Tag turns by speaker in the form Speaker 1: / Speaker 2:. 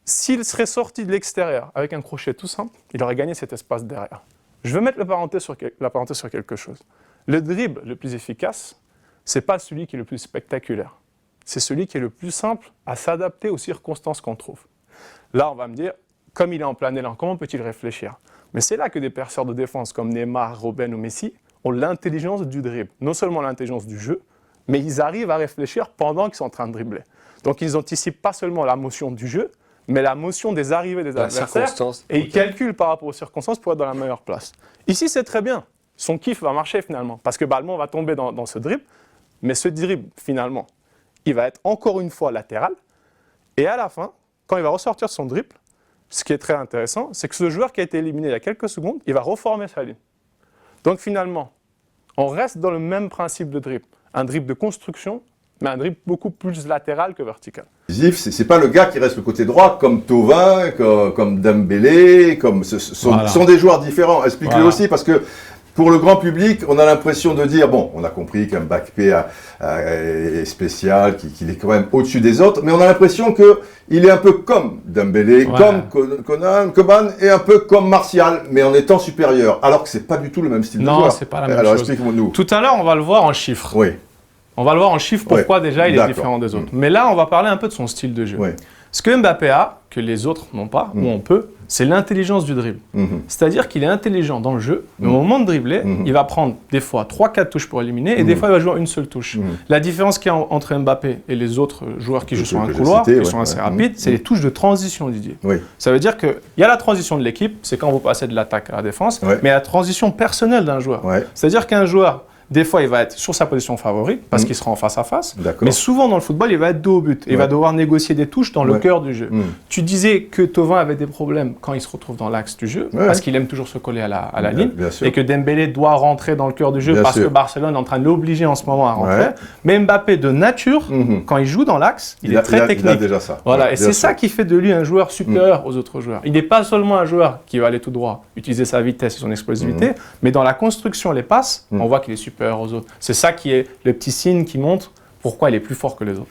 Speaker 1: S'il serait sorti de l'extérieur avec un crochet tout simple, il aurait gagné cet espace derrière. Je veux mettre la parenthèse sur quelque chose. Le dribble le plus efficace, ce n'est pas celui qui est le plus spectaculaire. C'est celui qui est le plus simple à s'adapter aux circonstances qu'on trouve. Là, on va me dire, comme il est en plein élan, comment peut-il réfléchir? Mais c'est là que des perceurs de défense comme Neymar, Robben ou Messi ont l'intelligence du dribble. Non seulement l'intelligence du jeu, mais ils arrivent à réfléchir pendant qu'ils sont en train de dribbler. Donc ils n'anticipent pas seulement la motion du jeu, mais la motion des arrivées des adversaires. Et ils calculent par rapport aux circonstances pour être dans la meilleure place. Ici, c'est très bien. Son kiff va marcher finalement, parce que le ballon va tomber dans ce dribble, mais ce dribble, finalement, il va être encore une fois latéral, et à la fin, quand il va ressortir de son dribble, ce qui est très intéressant, c'est que ce joueur qui a été éliminé il y a quelques secondes, il va reformer sa ligne. Donc finalement, on reste dans le même principe de dribble, un dribble de construction, mais un dribble beaucoup plus latéral que vertical.
Speaker 2: C'est pas le gars qui reste le côté droit comme Thauvin, comme Dembélé, sont des joueurs différents. Explique-le aussi, parce que pour le grand public, on a l'impression de dire, bon, on a compris qu'Mbappé est spécial, qu'il est quand même au-dessus des autres, mais on a l'impression qu'il est un peu comme Dembélé, comme Coman et un peu comme Martial, mais en étant supérieur, alors que c'est pas du tout le même style de joueur.
Speaker 1: Non, c'est pas la même chose.
Speaker 2: Alors explique-nous.
Speaker 1: Tout à l'heure, on va le voir en chiffres.
Speaker 2: Oui.
Speaker 1: On va le voir en chiffres pourquoi déjà il est différent des autres. Mais là, on va parler un peu de son style de jeu.
Speaker 2: Oui.
Speaker 1: Ce que Mbappé a, que les autres n'ont pas, ou on peut, c'est l'intelligence du dribble. C'est-à-dire qu'il est intelligent dans le jeu, mais au moment de dribbler, il va prendre des fois 3-4 touches pour éliminer, et des fois il va jouer une seule touche. La différence qu'il y a entre Mbappé et les autres joueurs qui jouent sur un couloir, qui sont assez rapides, c'est les touches de transition, Didier. Ça veut dire qu'il y a la transition de l'équipe, c'est quand vous passez de l'attaque à la défense, mais la transition personnelle d'un joueur. C'est-à-dire qu'un joueur, des fois, il va être sur sa position favorite parce qu'il sera en face à face. Mais souvent, dans le football, il va être dos au but. Il va devoir négocier des touches dans le cœur du jeu. Tu disais que Thauvin avait des problèmes quand il se retrouve dans l'axe du jeu parce qu'il aime toujours se coller à la ligne. Et que Dembélé doit rentrer dans le cœur du jeu parce que Barcelone est en train de l'obliger en ce moment à rentrer. Mais Mbappé, de nature, quand il joue dans l'axe, il est très technique.
Speaker 2: Il a déjà ça.
Speaker 1: Voilà. Et c'est ça qui fait de lui un joueur supérieur aux autres joueurs. Il n'est pas seulement un joueur qui va aller tout droit, utiliser sa vitesse et son explosivité, mais dans la construction, les passes, on voit qu'il est supérieur aux autres. C'est ça qui est le petit signe qui montre pourquoi il est plus fort que les autres.